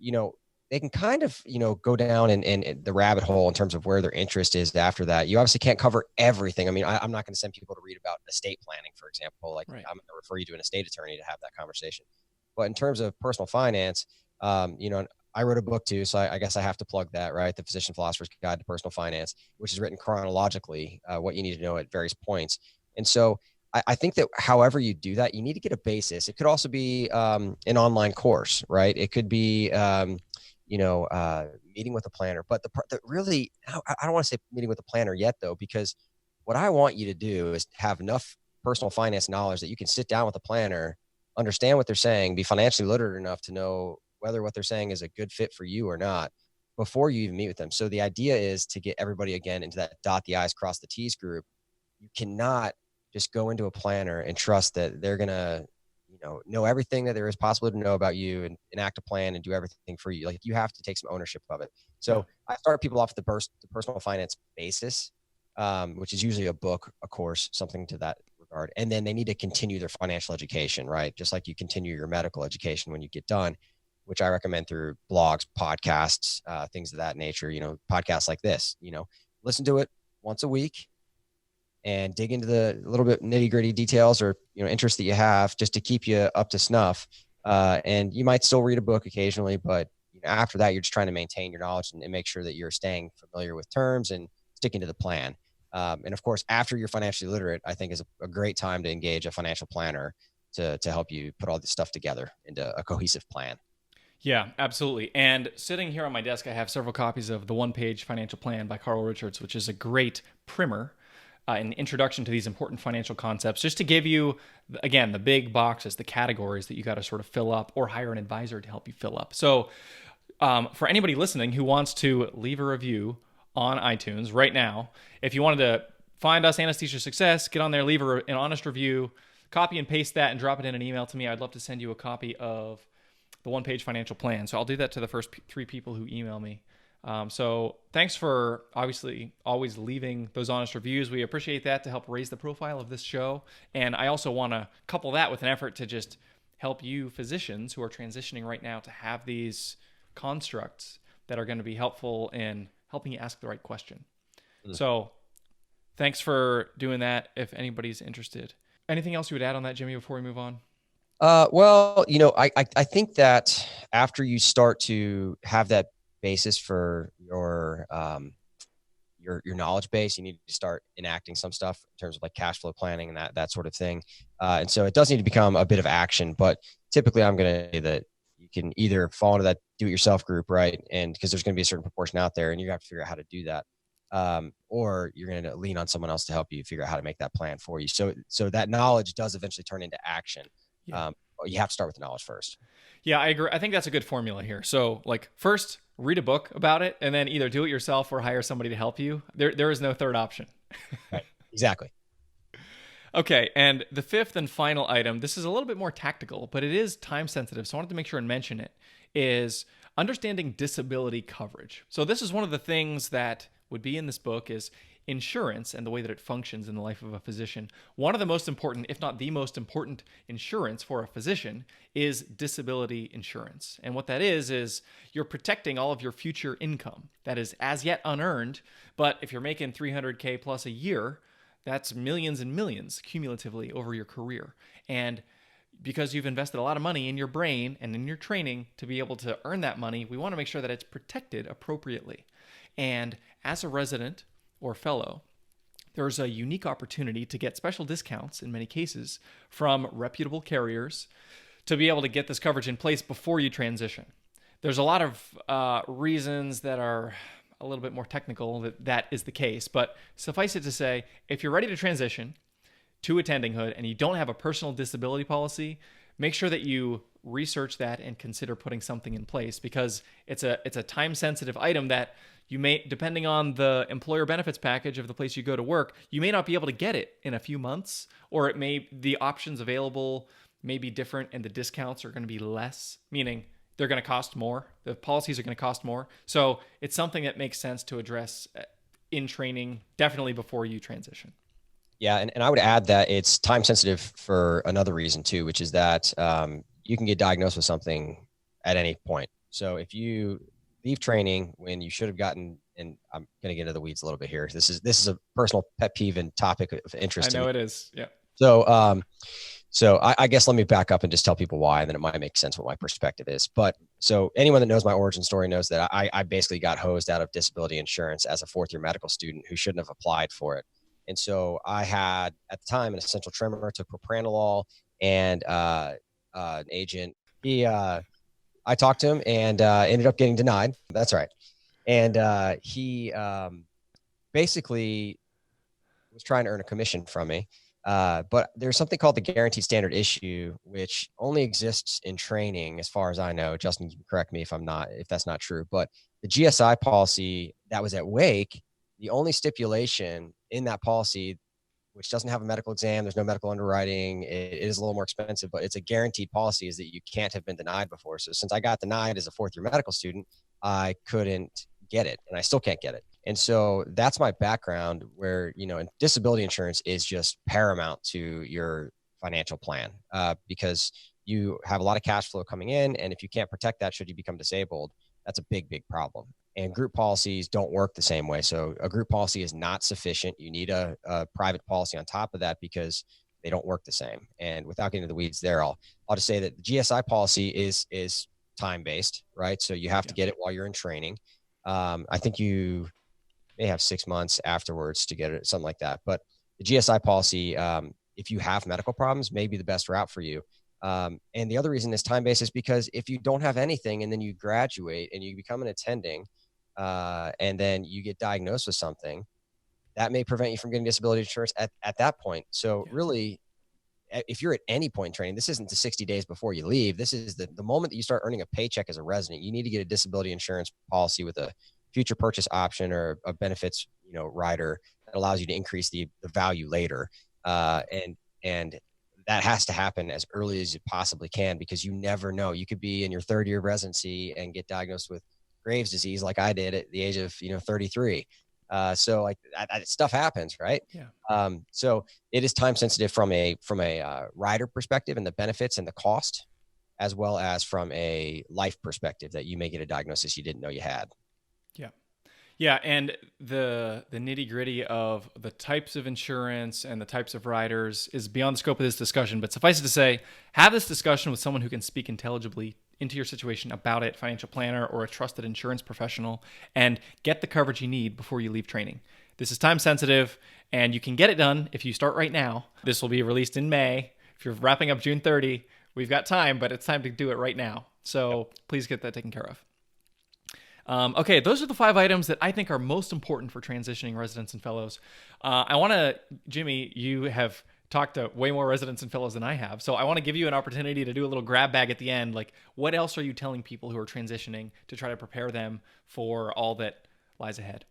they can kind of, go down in the rabbit hole in terms of where their interest is after that. You obviously can't cover everything. I mean, I'm not going to send people to read about estate planning, for example. Like right. I'm going to refer you to an estate attorney to have that conversation. But in terms of personal finance, I wrote a book too, so I guess I have to plug that, right? The Physician Philosopher's Guide to Personal Finance, which is written chronologically, what you need to know at various points. And so I think that however you do that, you need to get a basis. It could also be an online course, right? It could be, meeting with a planner. But the really, I don't want to say meeting with a planner yet, though, because what I want you to do is have enough personal finance knowledge that you can sit down with a planner, understand what they're saying, be financially literate enough to know whether what they're saying is a good fit for you or not before you even meet with them. So the idea is to get everybody, again, into that dot the I's, cross the T's group. You cannot just go into a planner and trust that they're going to, know everything that there is possible to know about you and enact a plan and do everything for you. Like you have to take some ownership of it. So I start people off at the personal finance basis, which is usually a book, a course, something to that regard. And then they need to continue their financial education, right? Just like you continue your medical education when you get done, which I recommend through blogs, podcasts, things of that nature, podcasts like this, listen to it once a week and dig into the little bit nitty gritty details or, interests that you have just to keep you up to snuff. And you might still read a book occasionally, but after that, you're just trying to maintain your knowledge and make sure that you're staying familiar with terms and sticking to the plan. And of course, after you're financially literate, I think is a great time to engage a financial planner to help you put all this stuff together into a cohesive plan. Yeah, absolutely. And sitting here on my desk, I have several copies of The One-Page Financial Plan by Carl Richards, which is a great primer, an introduction to these important financial concepts, just to give you, again, the big boxes, the categories that you got to sort of fill up or hire an advisor to help you fill up. So for anybody listening who wants to leave a review on iTunes right now, if you wanted to find us, Anesthesia Success, get on there, leave an honest review, copy and paste that and drop it in an email to me. I'd love to send you a copy of the One-Page Financial Plan. So I'll do that to the first 3 people who email me. So thanks for obviously always leaving those honest reviews. We appreciate that to help raise the profile of this show. And I also want to couple that with an effort to just help you physicians who are transitioning right now to have these constructs that are going to be helpful in helping you ask the right question. So thanks for doing that. If anybody's interested, anything else you would add on that, Jimmy, before we move on? Well, I think that after you start to have that basis for your knowledge base, you need to start enacting some stuff in terms of like cash flow planning and that sort of thing. And so it does need to become a bit of action, but typically I'm going to say that you can either fall into that do-it-yourself group, right? And because there's going to be a certain proportion out there and you have to figure out how to do that. Or you're going to lean on someone else to help you figure out how to make that plan for you. So that knowledge does eventually turn into action. Yeah. You have to start with the knowledge first. Yeah, I agree. I think that's a good formula here. So like first read a book about it and then either do it yourself or hire somebody to help you. There is no third option. Right. Exactly. Okay. And the fifth and final item, this is a little bit more tactical, but it is time sensitive. So I wanted to make sure and mention it, is understanding disability coverage. So this is one of the things that would be in this book is insurance and the way that it functions in the life of a physician, one of the most important, if not the most important insurance for a physician is disability insurance. And what that is you're protecting all of your future income that is as yet unearned. But if you're making $300K plus a year, that's millions and millions cumulatively over your career. And because you've invested a lot of money in your brain and in your training to be able to earn that money, we want to make sure that it's protected appropriately. And as a resident or fellow, there's a unique opportunity to get special discounts in many cases from reputable carriers to be able to get this coverage in place before you transition. There's a lot of reasons that are a little bit more technical that is the case, but suffice it to say, if you're ready to transition to Attendinghood and you don't have a personal disability policy, make sure that you research that and consider putting something in place, because it's a time-sensitive item that you may, depending on the employer benefits package of the place you go to work, you may not be able to get it in a few months, or the options available may be different and the discounts are going to be less, meaning they're going to cost more. The policies are going to cost more. So it's something that makes sense to address in training, definitely before you transition. Yeah, and I would add that it's time sensitive for another reason too, which is that you can get diagnosed with something at any point. So if you leave training when you should have gotten, and I'm going to get into the weeds a little bit here. This is a personal pet peeve and topic of interest. I know it is. Yeah. So I guess let me back up and just tell people why, and then it might make sense what my perspective is. But so anyone that knows my origin story knows that I basically got hosed out of disability insurance as a fourth-year medical student who shouldn't have applied for it. And so I had, at the time, an essential tremor, took propranolol, and an agent, I talked to him and ended up getting denied. That's right. And he basically was trying to earn a commission from me. But there's something called the guaranteed standard issue, which only exists in training, as far as I know. Justin, you can correct me if that's not true. But the GSI policy that was at Wake, the only stipulation in that policy, which doesn't have a medical exam, there's no medical underwriting, it is a little more expensive, but it's a guaranteed policy, is that you can't have been denied before. So since I got denied as a fourth-year medical student, I couldn't get it, and I still can't get it. And so that's my background, where, and disability insurance is just paramount to your financial plan, because you have a lot of cash flow coming in. And if you can't protect that, should you become disabled, that's a big, big problem. And group policies don't work the same way. So a group policy is not sufficient. You need a private policy on top of that, because they don't work the same. And without getting into the weeds there, I'll just say that the GSI policy is time-based, right? So you have to get it while you're in training. I think you may have 6 months afterwards to get it, something like that. But the GSI policy, if you have medical problems, may be the best route for you. And the other reason is time-based is because if you don't have anything and then you graduate and you become an attending, and then you get diagnosed with something, that may prevent you from getting disability insurance at that point. So really, if you're at any point in training, this isn't the 60 days before you leave. This is the moment that you start earning a paycheck as a resident. You need to get a disability insurance policy with a future purchase option or a benefits, rider that allows you to increase the value later. And that has to happen as early as you possibly can, because you never know. You could be in your third year of residency and get diagnosed with Graves' disease, like I did at the age of 33. So like that stuff happens, right? Yeah. So it is time sensitive from a rider perspective and the benefits and the cost, as well as from a life perspective, that you may get a diagnosis you didn't know you had. Yeah. Yeah. And the nitty gritty of the types of insurance and the types of riders is beyond the scope of this discussion, but suffice it to say, have this discussion with someone who can speak intelligibly into your situation about it, financial planner or a trusted insurance professional, and get the coverage you need before you leave training. This is time sensitive, and you can get it done if you start right now. This will be released in May. If you're wrapping up June 30, we've got time, but it's time to do it right now. So please get that taken care of. Okay, those are the 5 items that I think are most important for transitioning residents and fellows. Jimmy, you have talked to way more residents and fellows than I have. So I want to give you an opportunity to do a little grab bag at the end. Like, what else are you telling people who are transitioning to try to prepare them for all that lies ahead?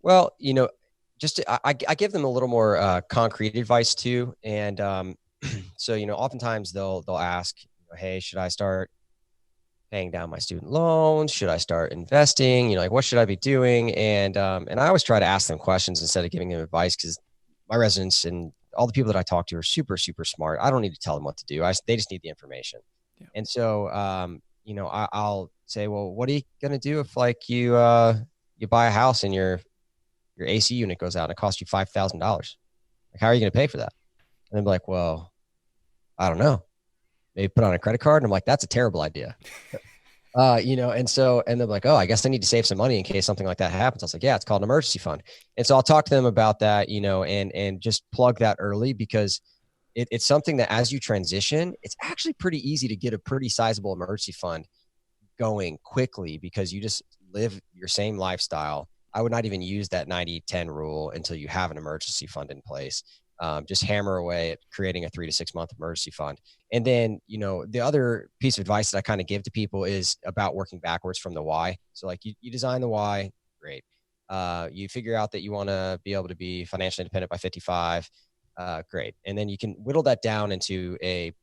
Well, I give them a little more concrete advice too. And so, oftentimes they'll ask, hey, should I start paying down my student loans? Should I start investing? Like what should I be doing? And I always try to ask them questions instead of giving them advice, because my residents and all the people that I talk to are super, super smart. I don't need to tell them what to do. They just need the information. Yeah. And so, I'll say, well, what are you going to do if like you buy a house and your AC unit goes out and it costs you $5,000? Like, how are you going to pay for that? And they'll be like, well, I don't know. Maybe put on a credit card. And I'm like, that's a terrible idea. And they're like, oh, I guess I need to save some money in case something like that happens. I was like, yeah, it's called an emergency fund. And so I'll talk to them about that, and just plug that early, because it's something that as you transition, it's actually pretty easy to get a pretty sizable emergency fund going quickly, because you just live your same lifestyle. I would not even use that 90-10 rule until you have an emergency fund in place. Just hammer away at creating a 3 to 6 month emergency fund. And then, the other piece of advice that I kind of give to people is about working backwards from the why. So like you design the why, great. You figure out that you want to be able to be financially independent by 55, great. And then you can whittle that down into a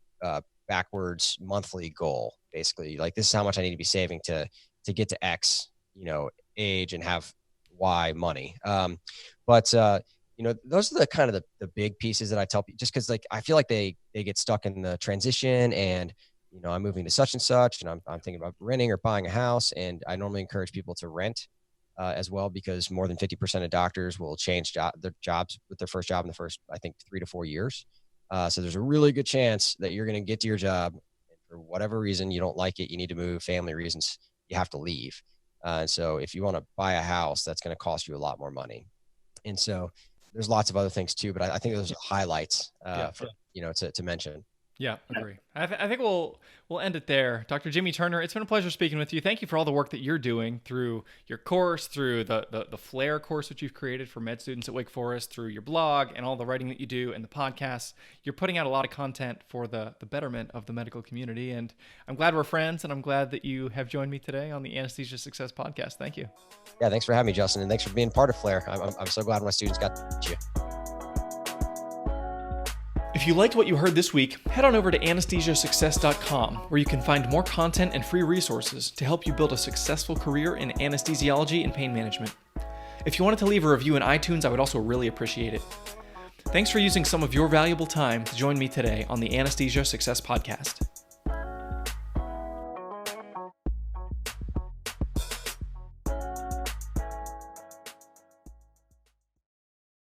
backwards monthly goal. Basically, like, this is how much I need to be saving to get to X, age, and have Y money. Those are the kind of the big pieces that I tell people, just because like I feel like they get stuck in the transition, and I'm moving to such and such, and I'm thinking about renting or buying a house. And I normally encourage people to rent as well, because more than 50% of doctors will change their jobs with their first job in the first, I think, 3 to 4 years. So there's a really good chance that you're going to get to your job, and for whatever reason you don't like it, you need to move, family reasons, you have to leave. And so if you want to buy a house, that's going to cost you a lot more money. And so there's lots of other things too, but I think those are highlights to mention. Yeah, agree. I think we'll end it there. Dr. Jimmy Turner, it's been a pleasure speaking with you. Thank you for all the work that you're doing through your course, through the FLAIR course that you've created for med students at Wake Forest, through your blog and all the writing that you do and the podcasts. You're putting out a lot of content for the betterment of the medical community. And I'm glad we're friends, and I'm glad that you have joined me today on the Anesthesia Success Podcast. Thank you. Yeah, thanks for having me, Justin. And thanks for being part of FLAIR. I'm so glad my students got you. If you liked what you heard this week, head on over to anesthesiasuccess.com, where you can find more content and free resources to help you build a successful career in anesthesiology and pain management. If you wanted to leave a review in iTunes, I would also really appreciate it. Thanks for using some of your valuable time to join me today on the Anesthesia Success Podcast.